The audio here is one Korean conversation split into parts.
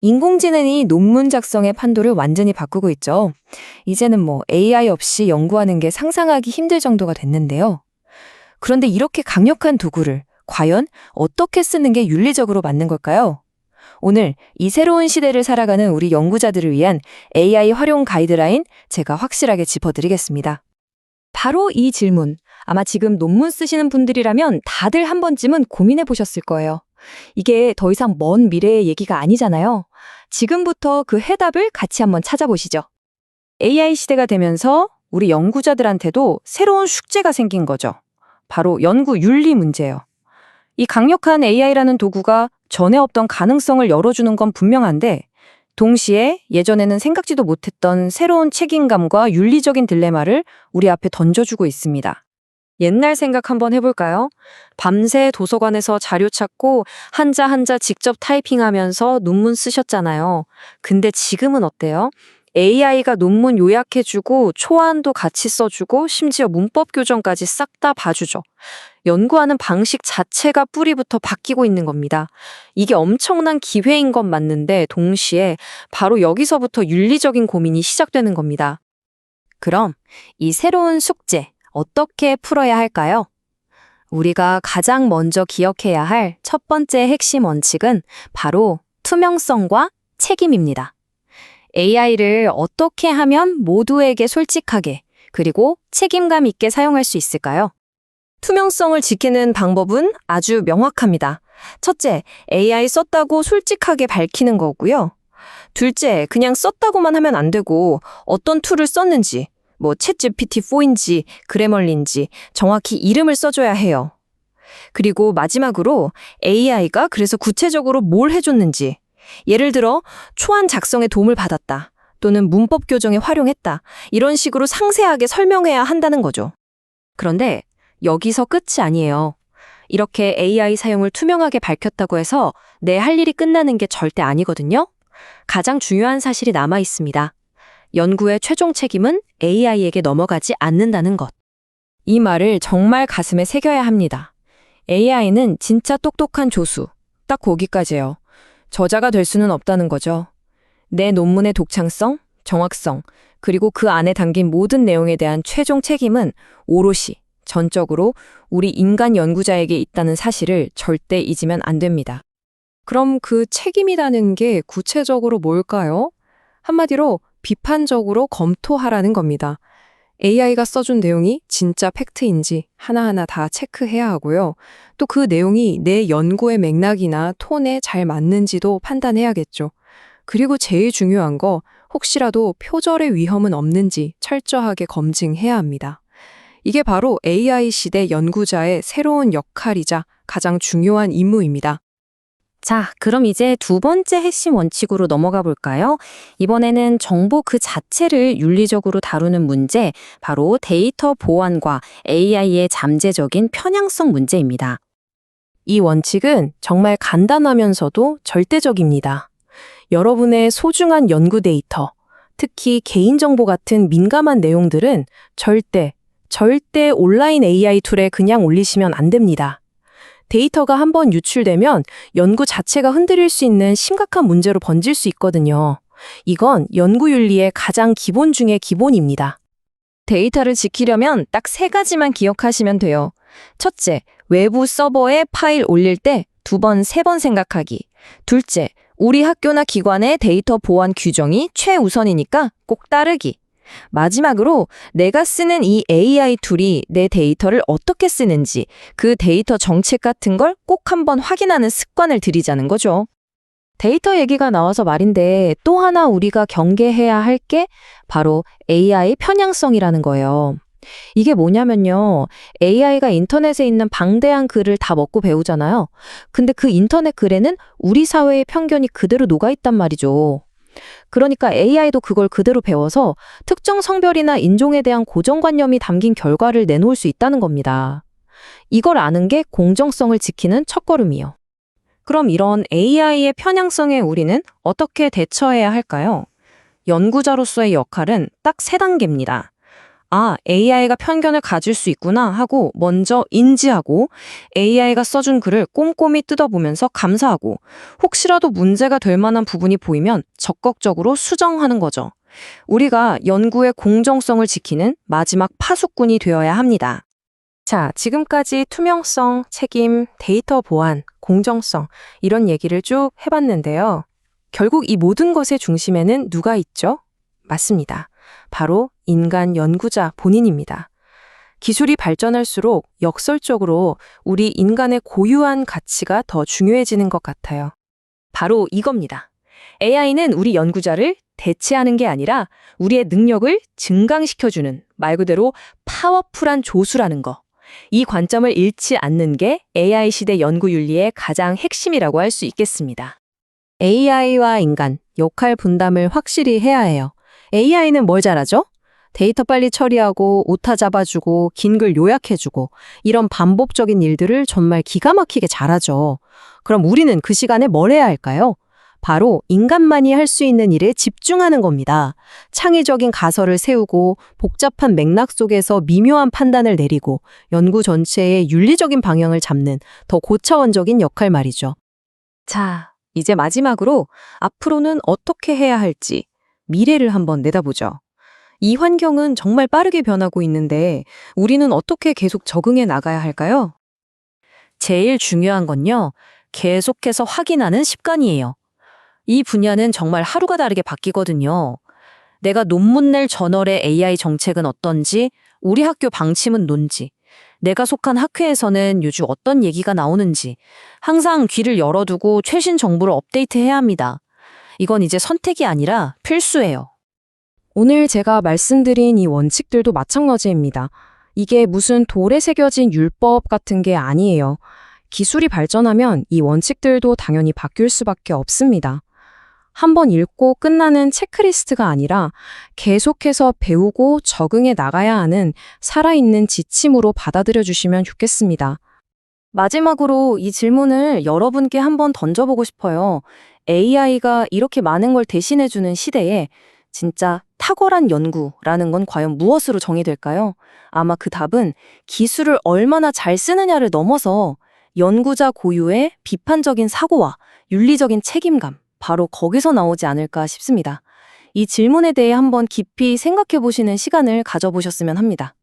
인공지능이 논문 작성의 판도를 완전히 바꾸고 있죠. 이제는 AI 없이 연구하는 게 상상하기 힘들 정도가 됐는데요. 그런데 이렇게 강력한 도구를 과연 어떻게 쓰는 게 윤리적으로 맞는 걸까요? 오늘 이 새로운 시대를 살아가는 우리 연구자들을 위한 AI 활용 가이드라인 제가 확실하게 짚어드리겠습니다. 바로 이 질문. 아마 지금 논문 쓰시는 분들이라면 다들 한 번쯤은 고민해 보셨을 거예요. 이게 더 이상 먼 미래의 얘기가 아니잖아요. 지금부터 그 해답을 같이 한번 찾아보시죠. AI 시대가 되면서 우리 연구자들한테도 새로운 숙제가 생긴 거죠. 바로 연구 윤리 문제예요. 이 강력한 AI라는 도구가 전에 없던 가능성을 열어주는 건 분명한데 동시에 예전에는 생각지도 못했던 새로운 책임감과 윤리적인 딜레마를 우리 앞에 던져주고 있습니다. 옛날 생각 한번 해볼까요? 밤새 도서관에서 자료 찾고 한자 한자 직접 타이핑하면서 논문 쓰셨잖아요. 근데 지금은 어때요? AI가 논문 요약해주고 초안도 같이 써주고 심지어 문법 교정까지 싹 다 봐주죠. 연구하는 방식 자체가 뿌리부터 바뀌고 있는 겁니다. 이게 엄청난 기회인 건 맞는데 동시에 바로 여기서부터 윤리적인 고민이 시작되는 겁니다. 그럼 이 새로운 숙제 어떻게 풀어야 할까요? 우리가 가장 먼저 기억해야 할 첫 번째 핵심 원칙은 바로 투명성과 책임입니다. AI를 어떻게 하면 모두에게 솔직하게 그리고 책임감 있게 사용할 수 있을까요? 투명성을 지키는 방법은 아주 명확합니다. 첫째, AI 썼다고 솔직하게 밝히는 거고요. 둘째, 그냥 썼다고만 하면 안 되고 어떤 툴을 썼는지, 챗GPT-4인지 그래멀린지 정확히 이름을 써줘야 해요. 그리고 마지막으로 AI가 그래서 구체적으로 뭘 해줬는지, 예를 들어 초안 작성에 도움을 받았다 또는 문법 교정에 활용했다 이런 식으로 상세하게 설명해야 한다는 거죠. 그런데 여기서 끝이 아니에요. 이렇게 AI 사용을 투명하게 밝혔다고 해서 내 할 일이 끝나는 게 절대 아니거든요. 가장 중요한 사실이 남아 있습니다. 연구의 최종 책임은 AI에게 넘어가지 않는다는 것. 이 말을 정말 가슴에 새겨야 합니다. AI는 진짜 똑똑한 조수. 딱 거기까지예요. 저자가 될 수는 없다는 거죠. 내 논문의 독창성, 정확성, 그리고 그 안에 담긴 모든 내용에 대한 최종 책임은 오롯이, 전적으로 우리 인간 연구자에게 있다는 사실을 절대 잊으면 안 됩니다. 그럼 그 책임이라는 게 구체적으로 뭘까요? 한마디로 비판적으로 검토하라는 겁니다. AI가 써준 내용이 진짜 팩트인지 하나하나 다 체크해야 하고요. 또 그 내용이 내 연구의 맥락이나 톤에 잘 맞는지도 판단해야겠죠. 그리고 제일 중요한 거, 혹시라도 표절의 위험은 없는지 철저하게 검증해야 합니다. 이게 바로 AI 시대 연구자의 새로운 역할이자 가장 중요한 임무입니다. 자, 그럼 이제 두 번째 핵심 원칙으로 넘어가 볼까요? 이번에는 정보 그 자체를 윤리적으로 다루는 문제, 바로 데이터 보안과 AI의 잠재적인 편향성 문제입니다. 이 원칙은 정말 간단하면서도 절대적입니다. 여러분의 소중한 연구 데이터, 특히 개인정보 같은 민감한 내용들은 절대 온라인 AI 툴에 그냥 올리시면 안 됩니다. 데이터가 한번 유출되면 연구 자체가 흔들릴 수 있는 심각한 문제로 번질 수 있거든요. 이건 연구윤리의 가장 기본 중의 기본입니다. 데이터를 지키려면 딱 세 가지만 기억하시면 돼요. 첫째, 외부 서버에 파일 올릴 때 2번, 3번 생각하기. 둘째, 우리 학교나 기관의 데이터 보안 규정이 최우선이니까 꼭 따르기. 마지막으로 내가 쓰는 이 AI 툴이 내 데이터를 어떻게 쓰는지 그 데이터 정책 같은 걸 꼭 한번 확인하는 습관을 들이자는 거죠. 데이터 얘기가 나와서 말인데 또 하나 우리가 경계해야 할 게 바로 AI 편향성이라는 거예요. 이게 뭐냐면요. AI가 인터넷에 있는 방대한 글을 다 먹고 배우잖아요. 근데 그 인터넷 글에는 우리 사회의 편견이 그대로 녹아있단 말이죠. 그러니까 AI도 그걸 그대로 배워서 특정 성별이나 인종에 대한 고정관념이 담긴 결과를 내놓을 수 있다는 겁니다. 이걸 아는 게 공정성을 지키는 첫걸음이요. 그럼 이런 AI의 편향성에 우리는 어떻게 대처해야 할까요? 연구자로서의 역할은 딱 3단계입니다. 아, AI가 편견을 가질 수 있구나 하고 먼저 인지하고 AI가 써준 글을 꼼꼼히 뜯어보면서 감사하고 혹시라도 문제가 될 만한 부분이 보이면 적극적으로 수정하는 거죠. 우리가 연구의 공정성을 지키는 마지막 파수꾼이 되어야 합니다. 자, 지금까지 투명성, 책임, 데이터 보안, 공정성 이런 얘기를 쭉 해봤는데요. 결국 이 모든 것의 중심에는 누가 있죠? 맞습니다. 바로 인간 연구자 본인입니다. 기술이 발전할수록 역설적으로 우리 인간의 고유한 가치가 더 중요해지는 것 같아요. 바로 이겁니다. AI는 우리 연구자를 대체하는 게 아니라 우리의 능력을 증강시켜주는 말 그대로 파워풀한 조수라는 거. 이 관점을 잃지 않는 게 AI 시대 연구 윤리의 가장 핵심이라고 할 수 있겠습니다. AI와 인간, 역할 분담을 확실히 해야 해요. AI는 뭘 잘하죠? 데이터 빨리 처리하고 오타 잡아주고 긴 글 요약해주고 이런 반복적인 일들을 정말 기가 막히게 잘하죠. 그럼 우리는 그 시간에 뭘 해야 할까요? 바로 인간만이 할 수 있는 일에 집중하는 겁니다. 창의적인 가설을 세우고 복잡한 맥락 속에서 미묘한 판단을 내리고 연구 전체의 윤리적인 방향을 잡는 더 고차원적인 역할 말이죠. 자, 이제 마지막으로 앞으로는 어떻게 해야 할지 미래를 한번 내다보죠. 이 환경은 정말 빠르게 변하고 있는데 우리는 어떻게 계속 적응해 나가야 할까요? 제일 중요한 건요, 계속해서 확인하는 습관이에요. 이 분야는 정말 하루가 다르게 바뀌거든요. 내가 논문 낼 저널의 AI 정책은 어떤지, 우리 학교 방침은 뭔지, 내가 속한 학회에서는 요즘 어떤 얘기가 나오는지 항상 귀를 열어두고 최신 정보를 업데이트해야 합니다. 이건 이제 선택이 아니라 필수예요. 오늘 제가 말씀드린 이 원칙들도 마찬가지입니다. 이게 무슨 돌에 새겨진 율법 같은 게 아니에요. 기술이 발전하면 이 원칙들도 당연히 바뀔 수밖에 없습니다. 한번 읽고 끝나는 체크리스트가 아니라 계속해서 배우고 적응해 나가야 하는 살아있는 지침으로 받아들여 주시면 좋겠습니다. 마지막으로 이 질문을 여러분께 한번 던져보고 싶어요. AI가 이렇게 많은 걸 대신해주는 시대에 진짜 탁월한 연구라는 건 과연 무엇으로 정의될까요? 아마 그 답은 기술을 얼마나 잘 쓰느냐를 넘어서 연구자 고유의 비판적인 사고와 윤리적인 책임감, 바로 거기서 나오지 않을까 싶습니다. 이 질문에 대해 한번 깊이 생각해 보시는 시간을 가져보셨으면 합니다.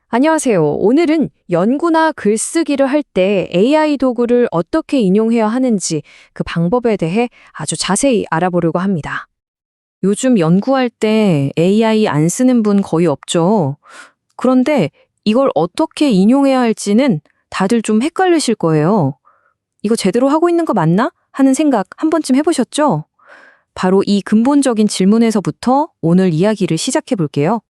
안녕하세요. 오늘은 연구나 글쓰기를 할 때 AI 도구를 어떻게 인용해야 하는지 그 방법에 대해 아주 자세히 알아보려고 합니다. 요즘 연구할 때 AI 안 쓰는 분 거의 없죠. 그런데 이걸 어떻게 인용해야 할지는 다들 좀 헷갈리실 거예요. 이거 제대로 하고 있는 거 맞나? 하는 생각 한 번쯤 해보셨죠? 바로 이 근본적인 질문에서부터 오늘 이야기를 시작해 볼게요.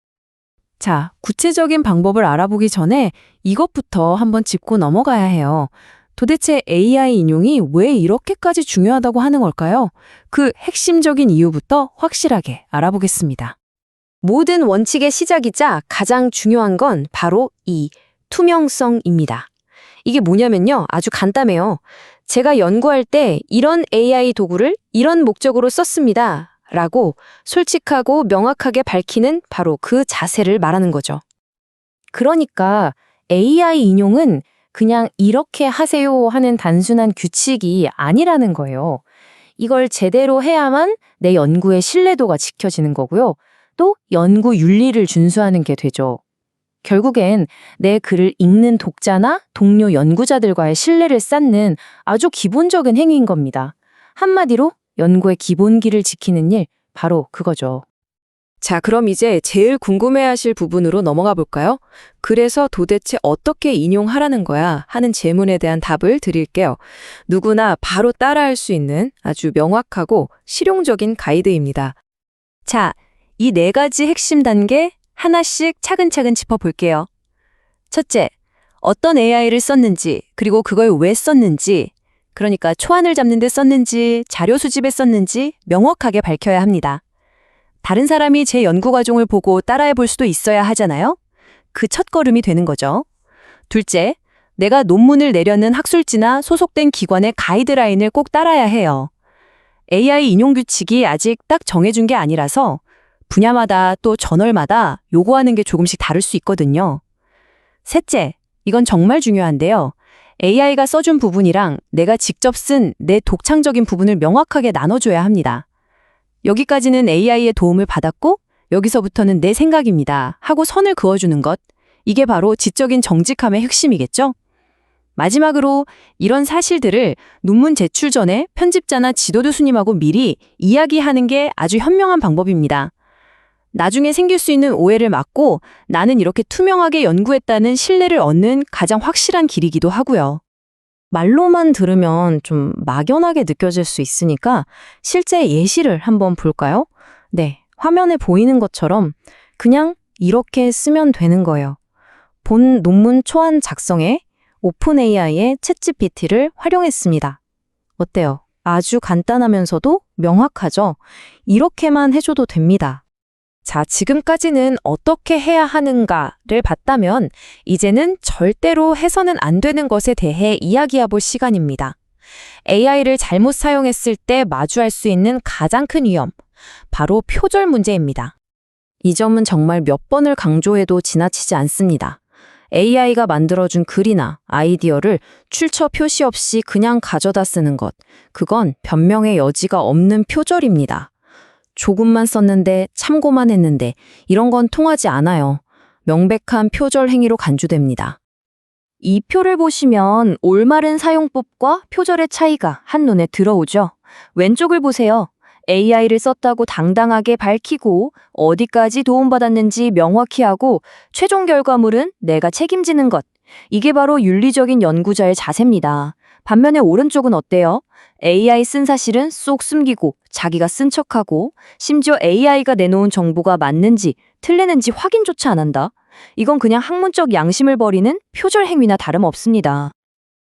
자, 구체적인 방법을 알아보기 전에 이것부터 한번 짚고 넘어가야 해요. 도대체 AI 인용이 왜 이렇게까지 중요하다고 하는 걸까요? 그 핵심적인 이유부터 확실하게 알아보겠습니다. 모든 원칙의 시작이자 가장 중요한 건 바로 이 투명성입니다. 이게 뭐냐면요, 아주 간단해요. 제가 연구할 때 이런 AI 도구를 이런 목적으로 썼습니다. 라고 솔직하고 명확하게 밝히는 바로 그 자세를 말하는 거죠. 그러니까 AI 인용은 그냥 이렇게 하세요 하는 단순한 규칙이 아니라는 거예요. 이걸 제대로 해야만 내 연구의 신뢰도가 지켜지는 거고요. 또 연구 윤리를 준수하는 게 되죠. 결국엔 내 글을 읽는 독자나 동료 연구자들과의 신뢰를 쌓는 아주 기본적인 행위인 겁니다. 한마디로 연구의 기본기를 지키는 일, 바로 그거죠. 자, 그럼 이제 제일 궁금해하실 부분으로 넘어가 볼까요? 그래서 도대체 어떻게 인용하라는 거야? 하는 질문에 대한 답을 드릴게요. 누구나 바로 따라할 수 있는 아주 명확하고 실용적인 가이드입니다. 자, 이 4가지 핵심 단계 하나씩 차근차근 짚어볼게요. 첫째, 어떤 AI를 썼는지, 그리고 그걸 왜 썼는지, 그러니까 초안을 잡는 데 썼는지, 자료 수집에 썼는지 명확하게 밝혀야 합니다. 다른 사람이 제 연구 과정을 보고 따라해 볼 수도 있어야 하잖아요? 그 첫걸음이 되는 거죠. 둘째, 내가 논문을 내려는 학술지나 소속된 기관의 가이드라인을 꼭 따라야 해요. AI 인용 규칙이 아직 딱 정해준 게 아니라서 분야마다 또 저널마다 요구하는 게 조금씩 다를 수 있거든요. 셋째, 이건 정말 중요한데요. AI가 써준 부분이랑 내가 직접 쓴 내 독창적인 부분을 명확하게 나눠줘야 합니다. 여기까지는 AI의 도움을 받았고 여기서부터는 내 생각입니다 하고 선을 그어주는 것. 이게 바로 지적인 정직함의 핵심이겠죠? 마지막으로 이런 사실들을 논문 제출 전에 편집자나 지도교수님하고 미리 이야기하는 게 아주 현명한 방법입니다. 나중에 생길 수 있는 오해를 막고 나는 이렇게 투명하게 연구했다는 신뢰를 얻는 가장 확실한 길이기도 하고요. 말로만 들으면 좀 막연하게 느껴질 수 있으니까 실제 예시를 한번 볼까요? 네, 화면에 보이는 것처럼 그냥 이렇게 쓰면 되는 거예요. 본 논문 초안 작성에 오픈AI의 챗GPT를 활용했습니다. 어때요? 아주 간단하면서도 명확하죠? 이렇게만 해줘도 됩니다. 자, 지금까지는 어떻게 해야 하는가를 봤다면 이제는 절대로 해서는 안 되는 것에 대해 이야기해 볼 시간입니다. AI를 잘못 사용했을 때 마주할 수 있는 가장 큰 위험, 바로 표절 문제입니다. 이 점은 정말 몇 번을 강조해도 지나치지 않습니다. AI가 만들어준 글이나 아이디어를 출처 표시 없이 그냥 가져다 쓰는 것, 그건 변명의 여지가 없는 표절입니다. 조금만 썼는데 참고만 했는데 이런 건 통하지 않아요. 명백한 표절 행위로 간주됩니다. 이 표를 보시면 올바른 사용법과 표절의 차이가 한눈에 들어오죠. 왼쪽을 보세요. AI를 썼다고 당당하게 밝히고 어디까지 도움받았는지 명확히 하고 최종 결과물은 내가 책임지는 것. 이게 바로 윤리적인 연구자의 자세입니다. 반면에 오른쪽은 어때요? AI 쓴 사실은 쏙 숨기고 자기가 쓴 척하고 심지어 AI가 내놓은 정보가 맞는지 틀리는지 확인조차 안 한다. 이건 그냥 학문적 양심을 버리는 표절 행위나 다름없습니다.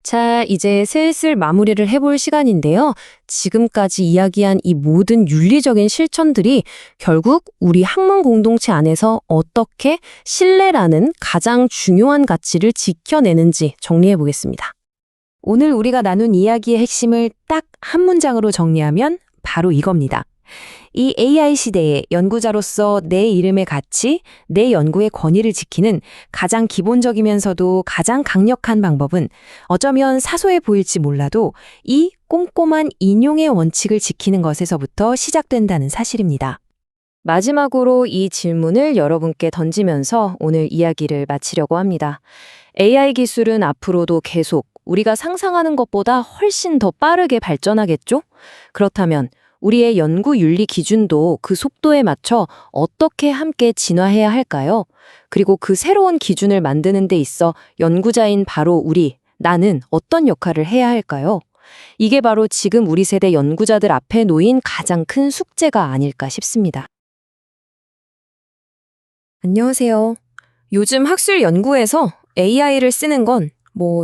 자, 이제 슬슬 마무리를 해볼 시간인데요. 지금까지 이야기한 이 모든 윤리적인 실천들이 결국 우리 학문 공동체 안에서 어떻게 신뢰라는 가장 중요한 가치를 지켜내는지 정리해 보겠습니다. 오늘 우리가 나눈 이야기의 핵심을 딱 한 문장으로 정리하면 바로 이겁니다. 이 AI 시대에 연구자로서 내 이름의 가치, 내 연구의 권위를 지키는 가장 기본적이면서도 가장 강력한 방법은 어쩌면 사소해 보일지 몰라도 이 꼼꼼한 인용의 원칙을 지키는 것에서부터 시작된다는 사실입니다. 마지막으로 이 질문을 여러분께 던지면서 오늘 이야기를 마치려고 합니다. AI 기술은 앞으로도 계속 우리가 상상하는 것보다 훨씬 더 빠르게 발전하겠죠? 그렇다면 우리의 연구 윤리 기준도 그 속도에 맞춰 어떻게 함께 진화해야 할까요? 그리고 그 새로운 기준을 만드는 데 있어 연구자인 바로 나는 어떤 역할을 해야 할까요? 이게 바로 지금 우리 세대 연구자들 앞에 놓인 가장 큰 숙제가 아닐까 싶습니다. 안녕하세요. 요즘 학술 연구에서 AI를 쓰는 건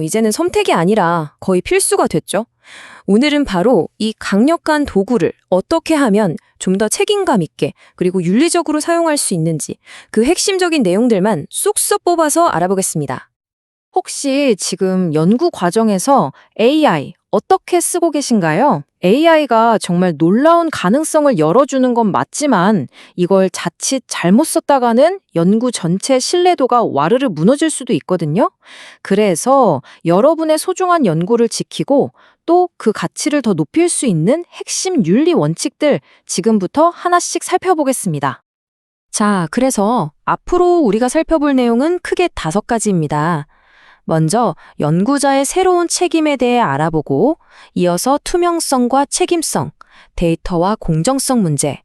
이제는 선택이 아니라 거의 필수가 됐죠. 오늘은 바로 이 강력한 도구를 어떻게 하면 좀 더 책임감 있게 그리고 윤리적으로 사용할 수 있는지 그 핵심적인 내용들만 쏙쏙 뽑아서 알아보겠습니다. 혹시 지금 연구 과정에서 AI 어떻게 쓰고 계신가요? AI가 정말 놀라운 가능성을 열어주는 건 맞지만 이걸 자칫 잘못 썼다가는 연구 전체 신뢰도가 와르르 무너질 수도 있거든요. 그래서 여러분의 소중한 연구를 지키고 또 그 가치를 더 높일 수 있는 핵심 윤리 원칙들 지금부터 하나씩 살펴보겠습니다. 자, 그래서 앞으로 우리가 살펴볼 내용은 크게 5가지입니다. 먼저 연구자의 새로운 책임에 대해 알아보고 이어서 투명성과 책임성, 데이터와 공정성 문제,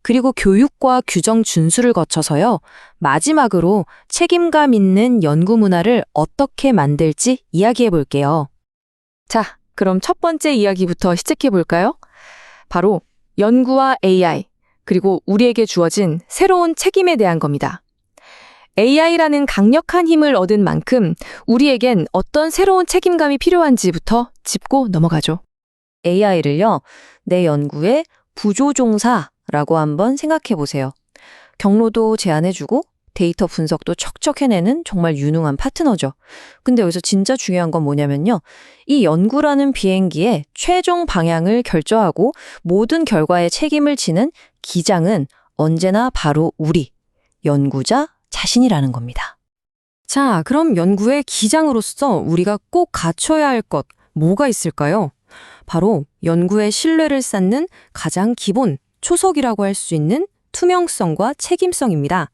그리고 교육과 규정 준수를 거쳐서요. 마지막으로 책임감 있는 연구 문화를 어떻게 만들지 이야기해 볼게요. 자, 그럼 첫 번째 이야기부터 시작해 볼까요? 바로 연구와 AI, 그리고 우리에게 주어진 새로운 책임에 대한 겁니다. AI라는 강력한 힘을 얻은 만큼 우리에겐 어떤 새로운 책임감이 필요한지부터 짚고 넘어가죠. AI를요, 내 연구의 부조종사라고 한번 생각해 보세요. 경로도 제안해주고 데이터 분석도 척척 해내는 정말 유능한 파트너죠. 근데 여기서 진짜 중요한 건 뭐냐면요. 이 연구라는 비행기의 최종 방향을 결정하고 모든 결과에 책임을 지는 기장은 언제나 바로 우리, 연구자 자신이라는 겁니다. 자, 그럼 연구의 기장으로서 우리가 꼭 갖춰야 할 것, 뭐가 있을까요? 바로 연구의 신뢰를 쌓는 가장 기본, 초석이라고 할 수 있는 투명성과 책임성입니다.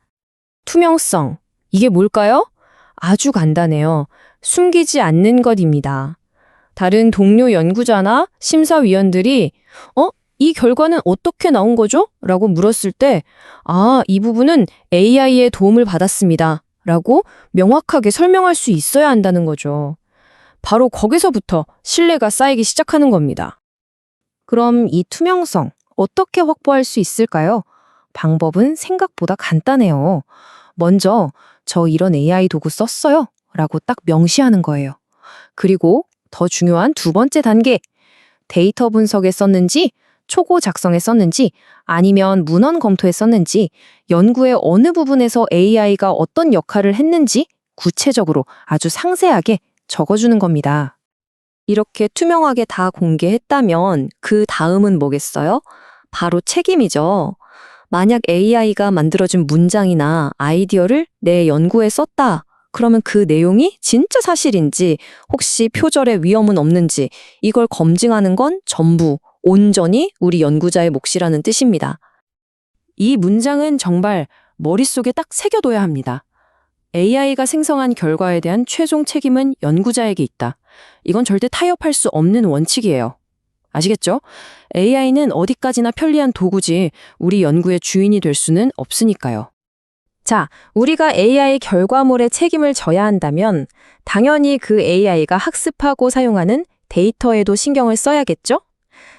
투명성, 이게 뭘까요? 아주 간단해요. 숨기지 않는 것입니다. 다른 동료 연구자나 심사위원들이 이 결과는 어떻게 나온 거죠? 라고 물었을 때 이 부분은 AI의 도움을 받았습니다. 라고 명확하게 설명할 수 있어야 한다는 거죠. 바로 거기서부터 신뢰가 쌓이기 시작하는 겁니다. 그럼 이 투명성, 어떻게 확보할 수 있을까요? 방법은 생각보다 간단해요. 먼저 저 이런 AI 도구 썼어요 라고 딱 명시하는 거예요. 그리고 더 중요한 두 번째 단계, 데이터 분석에 썼는지, 초고 작성에 썼는지, 아니면 문헌 검토에 썼는지, 연구의 어느 부분에서 AI가 어떤 역할을 했는지 구체적으로 아주 상세하게 적어주는 겁니다. 이렇게 투명하게 다 공개했다면 그 다음은 뭐겠어요? 바로 책임이죠. 만약 AI가 만들어준 문장이나 아이디어를 내 연구에 썼다. 그러면 그 내용이 진짜 사실인지, 혹시 표절의 위험은 없는지, 이걸 검증하는 건 전부, 온전히 우리 연구자의 몫이라는 뜻입니다. 이 문장은 정말 머릿속에 딱 새겨둬야 합니다. AI가 생성한 결과에 대한 최종 책임은 연구자에게 있다. 이건 절대 타협할 수 없는 원칙이에요. 아시겠죠? AI는 어디까지나 편리한 도구지 우리 연구의 주인이 될 수는 없으니까요. 자, 우리가 AI 결과물에 책임을 져야 한다면 당연히 그 AI가 학습하고 사용하는 데이터에도 신경을 써야겠죠?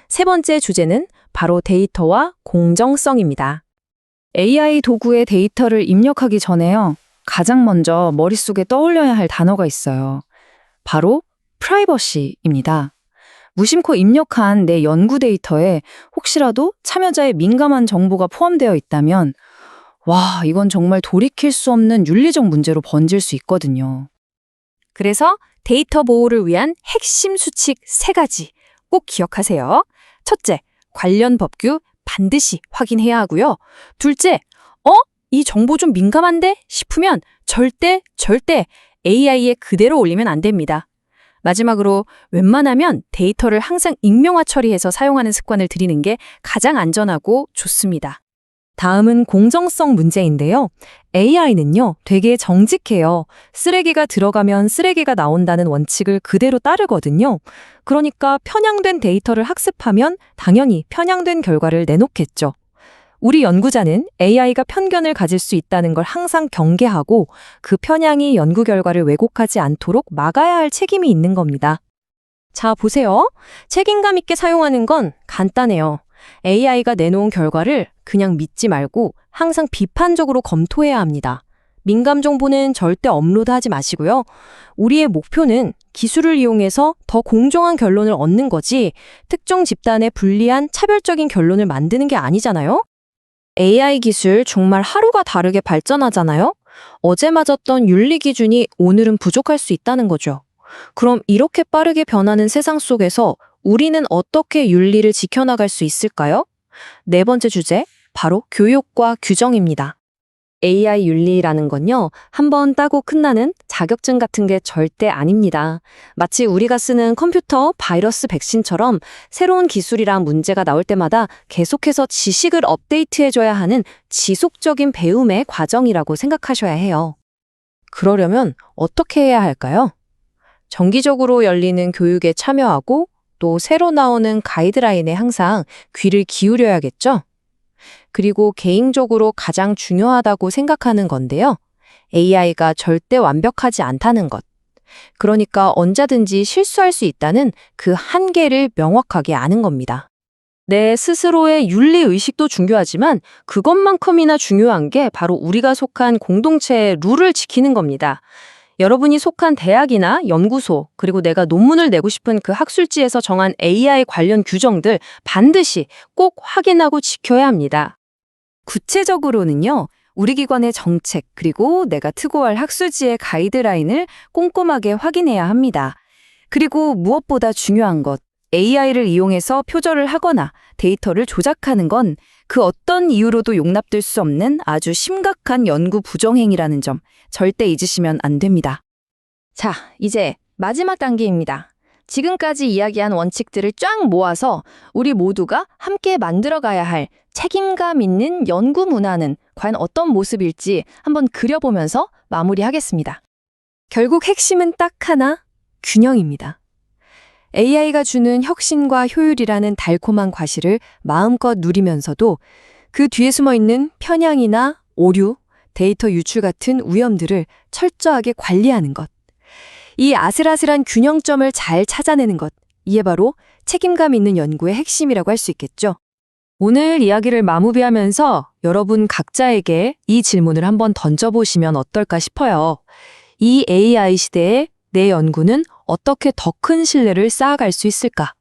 세 번째 주제는 바로 데이터와 공정성입니다. AI 도구의 데이터를 입력하기 전에요. 가장 먼저 머릿속에 떠올려야 할 단어가 있어요. 바로 프라이버시입니다. 무심코 입력한 내 연구 데이터에 혹시라도 참여자의 민감한 정보가 포함되어 있다면 이건 정말 돌이킬 수 없는 윤리적 문제로 번질 수 있거든요. 그래서 데이터 보호를 위한 핵심 수칙 3가지 꼭 기억하세요. 첫째, 관련 법규 반드시 확인해야 하고요. 둘째, 이 정보 좀 민감한데 싶으면 절대 AI에 그대로 올리면 안 됩니다. 마지막으로 웬만하면 데이터를 항상 익명화 처리해서 사용하는 습관을 들이는 게 가장 안전하고 좋습니다. 다음은 공정성 문제인데요. AI는요, 되게 정직해요. 쓰레기가 들어가면 쓰레기가 나온다는 원칙을 그대로 따르거든요. 그러니까 편향된 데이터를 학습하면 당연히 편향된 결과를 내놓겠죠. 우리 연구자는 AI가 편견을 가질 수 있다는 걸 항상 경계하고 그 편향이 연구 결과를 왜곡하지 않도록 막아야 할 책임이 있는 겁니다. 자, 보세요. 책임감 있게 사용하는 건 간단해요. AI가 내놓은 결과를 그냥 믿지 말고 항상 비판적으로 검토해야 합니다. 민감 정보는 절대 업로드하지 마시고요. 우리의 목표는 기술을 이용해서 더 공정한 결론을 얻는 거지 특정 집단에 불리한 차별적인 결론을 만드는 게 아니잖아요. AI 기술 정말 하루가 다르게 발전하잖아요. 어제 맞았던 윤리 기준이 오늘은 부족할 수 있다는 거죠. 그럼 이렇게 빠르게 변하는 세상 속에서 우리는 어떻게 윤리를 지켜나갈 수 있을까요? 네 번째 주제, 바로 교육과 규정입니다. AI 윤리라는 건요, 한번 따고 끝나는 자격증 같은 게 절대 아닙니다. 마치 우리가 쓰는 컴퓨터, 바이러스, 백신처럼 새로운 기술이랑 문제가 나올 때마다 계속해서 지식을 업데이트해줘야 하는 지속적인 배움의 과정이라고 생각하셔야 해요. 그러려면 어떻게 해야 할까요? 정기적으로 열리는 교육에 참여하고 또 새로 나오는 가이드라인에 항상 귀를 기울여야겠죠? 그리고 개인적으로 가장 중요하다고 생각하는 건데요. AI가 절대 완벽하지 않다는 것. 그러니까 언제든지 실수할 수 있다는 그 한계를 명확하게 아는 겁니다. 내 스스로의 윤리의식도 중요하지만 그것만큼이나 중요한 게 바로 우리가 속한 공동체의 룰을 지키는 겁니다. 여러분이 속한 대학이나 연구소, 그리고 내가 논문을 내고 싶은 그 학술지에서 정한 AI 관련 규정들 반드시 꼭 확인하고 지켜야 합니다. 구체적으로는요, 우리 기관의 정책, 그리고 내가 특고할 학술지의 가이드라인을 꼼꼼하게 확인해야 합니다. 그리고 무엇보다 중요한 것, AI를 이용해서 표절을 하거나 데이터를 조작하는 건 그 어떤 이유로도 용납될 수 없는 아주 심각한 연구 부정행위라는 점 절대 잊으시면 안 됩니다. 자, 이제 마지막 단계입니다. 지금까지 이야기한 원칙들을 쫙 모아서 우리 모두가 함께 만들어가야 할 책임감 있는 연구 문화는 과연 어떤 모습일지 한번 그려보면서 마무리하겠습니다. 결국 핵심은 딱 하나, 균형입니다. AI가 주는 혁신과 효율이라는 달콤한 과실을 마음껏 누리면서도 그 뒤에 숨어 있는 편향이나 오류, 데이터 유출 같은 위험들을 철저하게 관리하는 것. 이 아슬아슬한 균형점을 잘 찾아내는 것, 이게 바로 책임감 있는 연구의 핵심이라고 할 수 있겠죠. 오늘 이야기를 마무리하면서 여러분 각자에게 이 질문을 한번 던져보시면 어떨까 싶어요. 이 AI 시대에 내 연구는 어떻게 더 큰 신뢰를 쌓아갈 수 있을까?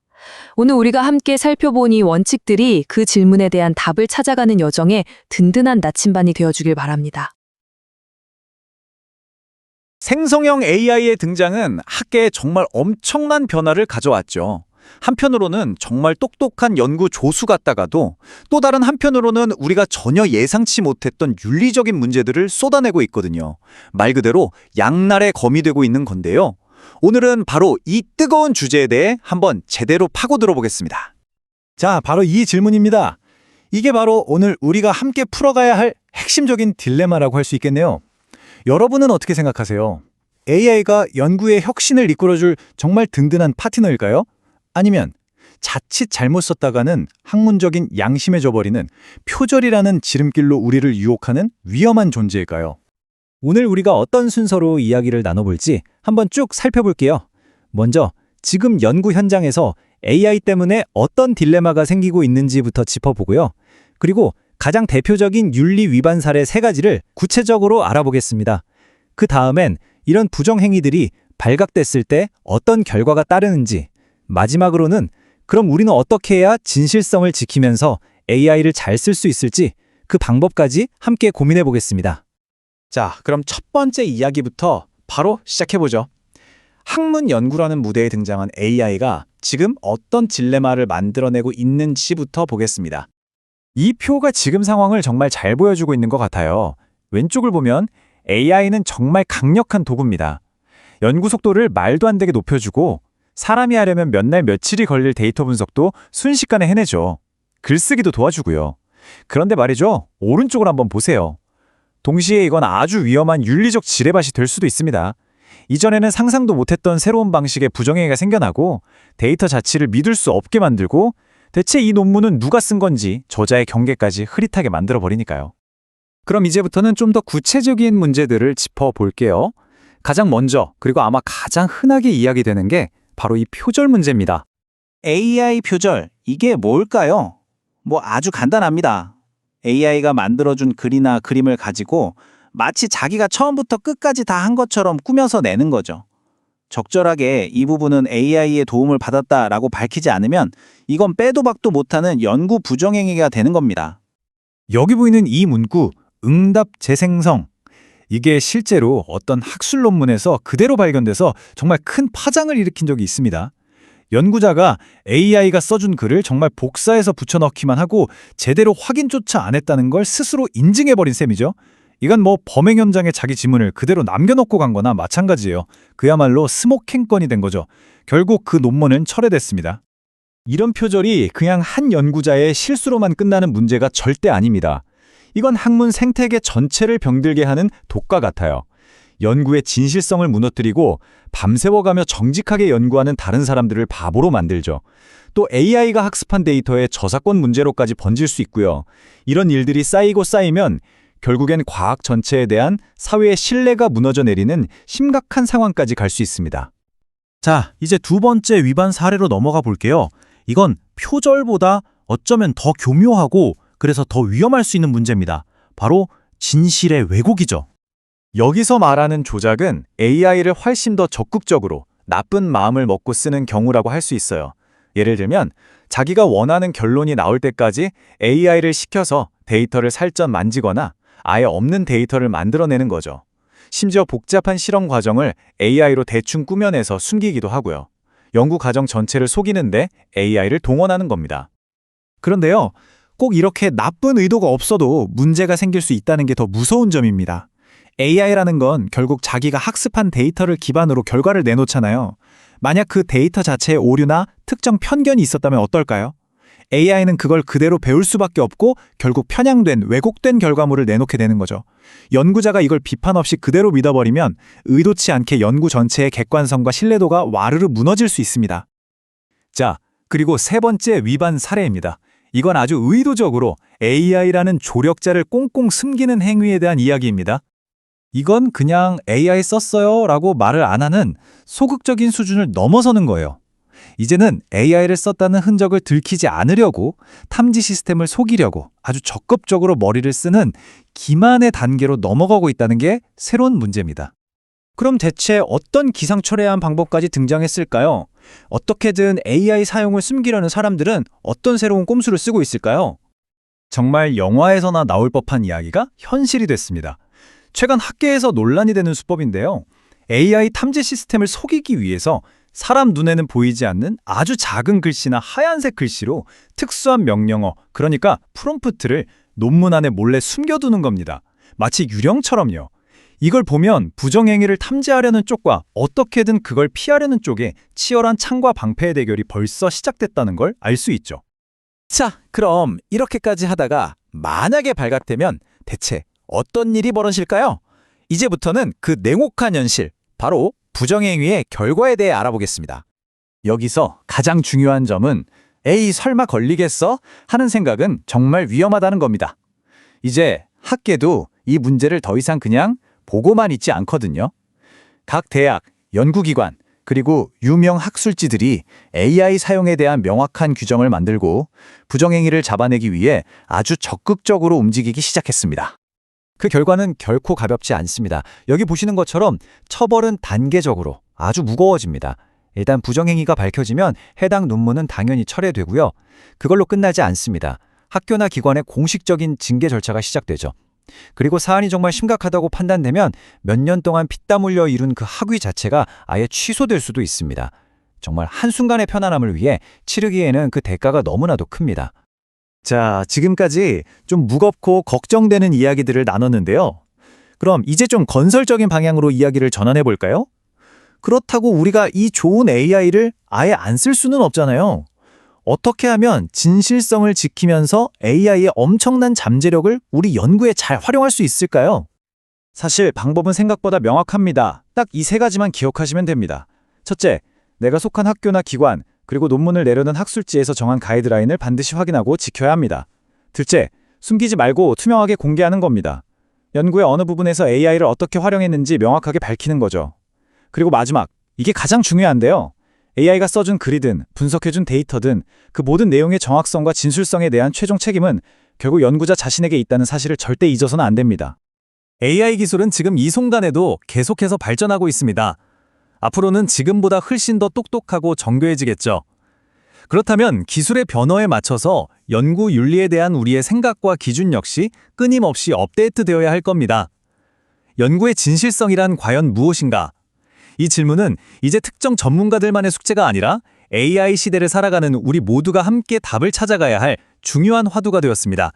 오늘 우리가 함께 살펴본 이 원칙들이 그 질문에 대한 답을 찾아가는 여정에 든든한 나침반이 되어주길 바랍니다. 생성형 AI의 등장은 학계에 정말 엄청난 변화를 가져왔죠. 한편으로는 정말 똑똑한 연구 조수 같다가도 또 다른 한편으로는 우리가 전혀 예상치 못했던 윤리적인 문제들을 쏟아내고 있거든요. 말 그대로 양날의 검이 되고 있는 건데요. 오늘은 바로 이 뜨거운 주제에 대해 한번 제대로 파고들어 보겠습니다. 자, 바로 이 질문입니다. 이게 바로 오늘 우리가 함께 풀어가야 할 핵심적인 딜레마라고 할 수 있겠네요. 여러분은 어떻게 생각하세요? AI가 연구의 혁신을 이끌어줄 정말 든든한 파트너일까요? 아니면 자칫 잘못 썼다가는 학문적인 양심에 져버리는 표절이라는 지름길로 우리를 유혹하는 위험한 존재일까요? 오늘 우리가 어떤 순서로 이야기를 나눠볼지 한번 쭉 살펴볼게요. 먼저 지금 연구 현장에서 AI 때문에 어떤 딜레마가 생기고 있는지부터 짚어보고요. 그리고 가장 대표적인 윤리 위반 사례 3가지를 구체적으로 알아보겠습니다. 그 다음엔 이런 부정행위들이 발각됐을 때 어떤 결과가 따르는지, 마지막으로는 그럼 우리는 어떻게 해야 진실성을 지키면서 AI를 잘 쓸 수 있을지 그 방법까지 함께 고민해 보겠습니다. 자, 그럼 첫 번째 이야기부터 바로 시작해보죠. 학문 연구라는 무대에 등장한 AI가 지금 어떤 딜레마를 만들어내고 있는지부터 보겠습니다. 이 표가 지금 상황을 정말 잘 보여주고 있는 것 같아요. 왼쪽을 보면 AI는 정말 강력한 도구입니다. 연구 속도를 말도 안 되게 높여주고 사람이 하려면 몇 날 며칠이 걸릴 데이터 분석도 순식간에 해내죠. 글쓰기도 도와주고요. 그런데 말이죠. 오른쪽을 한번 보세요. 동시에 이건 아주 위험한 윤리적 지뢰밭이 될 수도 있습니다. 이전에는 상상도 못했던 새로운 방식의 부정행위가 생겨나고 데이터 자체를 믿을 수 없게 만들고 대체 이 논문은 누가 쓴 건지 저자의 경계까지 흐릿하게 만들어버리니까요. 그럼 이제부터는 좀 더 구체적인 문제들을 짚어볼게요. 가장 먼저 그리고 아마 가장 흔하게 이야기되는 게 바로 이 표절 문제입니다. AI 표절, 이게 뭘까요? 아주 간단합니다. AI가 만들어준 글이나 그림을 가지고 마치 자기가 처음부터 끝까지 다 한 것처럼 꾸며서 내는 거죠. 적절하게 이 부분은 AI의 도움을 받았다라고 밝히지 않으면 이건 빼도 박도 못하는 연구 부정행위가 되는 겁니다. 여기 보이는 이 문구, 응답 재생성. 이게 실제로 어떤 학술 논문에서 그대로 발견돼서 정말 큰 파장을 일으킨 적이 있습니다. 연구자가 AI가 써준 글을 정말 복사해서 붙여넣기만 하고 제대로 확인조차 안 했다는 걸 스스로 인증해버린 셈이죠. 이건 범행 현장에 자기 지문을 그대로 남겨놓고 간 거나 마찬가지예요. 그야말로 스모킹건이 된 거죠. 결국 그 논문은 철회됐습니다. 이런 표절이 그냥 한 연구자의 실수로만 끝나는 문제가 절대 아닙니다. 이건 학문 생태계 전체를 병들게 하는 독과 같아요. 연구의 진실성을 무너뜨리고 밤새워가며 정직하게 연구하는 다른 사람들을 바보로 만들죠. 또 AI가 학습한 데이터의 저작권 문제로까지 번질 수 있고요. 이런 일들이 쌓이고 쌓이면 결국엔 과학 전체에 대한 사회의 신뢰가 무너져 내리는 심각한 상황까지 갈 수 있습니다. 자, 이제 두 번째 위반 사례로 넘어가 볼게요. 이건 표절보다 어쩌면 더 교묘하고 그래서 더 위험할 수 있는 문제입니다. 바로 진실의 왜곡이죠. 여기서 말하는 조작은 AI를 훨씬 더 적극적으로 나쁜 마음을 먹고 쓰는 경우라고 할 수 있어요. 예를 들면 자기가 원하는 결론이 나올 때까지 AI를 시켜서 데이터를 살점 만지거나 아예 없는 데이터를 만들어내는 거죠. 심지어 복잡한 실험 과정을 AI로 대충 꾸며내서 숨기기도 하고요. 연구 과정 전체를 속이는데 AI를 동원하는 겁니다. 그런데요, 꼭 이렇게 나쁜 의도가 없어도 문제가 생길 수 있다는 게 더 무서운 점입니다. AI라는 건 결국 자기가 학습한 데이터를 기반으로 결과를 내놓잖아요. 만약 그 데이터 자체에 오류나 특정 편견이 있었다면 어떨까요? AI는 그걸 그대로 배울 수밖에 없고 결국 편향된, 왜곡된 결과물을 내놓게 되는 거죠. 연구자가 이걸 비판 없이 그대로 믿어버리면 의도치 않게 연구 전체의 객관성과 신뢰도가 와르르 무너질 수 있습니다. 자, 그리고 세 번째 위반 사례입니다. 이건 아주 의도적으로 AI라는 조력자를 꽁꽁 숨기는 행위에 대한 이야기입니다. 이건 그냥 AI 썼어요 라고 말을 안 하는 소극적인 수준을 넘어서는 거예요. 이제는 AI를 썼다는 흔적을 들키지 않으려고 탐지 시스템을 속이려고 아주 적극적으로 머리를 쓰는 기만의 단계로 넘어가고 있다는 게 새로운 문제입니다. 그럼 대체 어떤 기상천외한 방법까지 등장했을까요? 어떻게든 AI 사용을 숨기려는 사람들은 어떤 새로운 꼼수를 쓰고 있을까요? 정말 영화에서나 나올 법한 이야기가 현실이 됐습니다. 최근 학계에서 논란이 되는 수법인데요. AI 탐지 시스템을 속이기 위해서 사람 눈에는 보이지 않는 아주 작은 글씨나 하얀색 글씨로 특수한 명령어, 그러니까 프롬프트를 논문 안에 몰래 숨겨두는 겁니다. 마치 유령처럼요. 이걸 보면 부정행위를 탐지하려는 쪽과 어떻게든 그걸 피하려는 쪽에 치열한 창과 방패의 대결이 벌써 시작됐다는 걸 알 수 있죠. 자, 그럼 이렇게까지 하다가 만약에 발각되면 대체 어떤 일이 벌어질까요? 이제부터는 그 냉혹한 현실, 바로 부정행위의 결과에 대해 알아보겠습니다. 여기서 가장 중요한 점은 에이 설마 걸리겠어? 하는 생각은 정말 위험하다는 겁니다. 이제 학계도 이 문제를 더 이상 그냥 보고만 있지 않거든요. 각 대학, 연구기관, 그리고 유명 학술지들이 AI 사용에 대한 명확한 규정을 만들고 부정행위를 잡아내기 위해 아주 적극적으로 움직이기 시작했습니다. 그 결과는 결코 가볍지 않습니다. 여기 보시는 것처럼 처벌은 단계적으로 아주 무거워집니다. 일단 부정행위가 밝혀지면 해당 논문은 당연히 철회되고요. 그걸로 끝나지 않습니다. 학교나 기관의 공식적인 징계 절차가 시작되죠. 그리고 사안이 정말 심각하다고 판단되면 몇 년 동안 피땀 흘려 이룬 그 학위 자체가 아예 취소될 수도 있습니다. 정말 한순간의 편안함을 위해 치르기에는 그 대가가 너무나도 큽니다. 자, 지금까지 좀 무겁고 걱정되는 이야기들을 나눴는데요. 그럼 이제 좀 건설적인 방향으로 이야기를 전환해 볼까요? 그렇다고 우리가 이 좋은 AI를 아예 안 쓸 수는 없잖아요. 어떻게 하면 진실성을 지키면서 AI의 엄청난 잠재력을 우리 연구에 잘 활용할 수 있을까요? 사실 방법은 생각보다 명확합니다. 딱 이 세 가지만 기억하시면 됩니다. 첫째, 내가 속한 학교나 기관, 그리고 논문을 내려는 학술지에서 정한 가이드라인을 반드시 확인하고 지켜야 합니다. 둘째, 숨기지 말고 투명하게 공개하는 겁니다. 연구의 어느 부분에서 AI를 어떻게 활용했는지 명확하게 밝히는 거죠. 그리고 마지막, 이게 가장 중요한데요. AI가 써준 글이든 분석해준 데이터든 그 모든 내용의 정확성과 진술성에 대한 최종 책임은 결국 연구자 자신에게 있다는 사실을 절대 잊어서는 안 됩니다. AI 기술은 지금 이 순간에도 계속해서 발전하고 있습니다. 앞으로는 지금보다 훨씬 더 똑똑하고 정교해지겠죠. 그렇다면 기술의 변화에 맞춰서 연구 윤리에 대한 우리의 생각과 기준 역시 끊임없이 업데이트되어야 할 겁니다. 연구의 진실성이란 과연 무엇인가? 이 질문은 이제 특정 전문가들만의 숙제가 아니라 AI 시대를 살아가는 우리 모두가 함께 답을 찾아가야 할 중요한 화두가 되었습니다.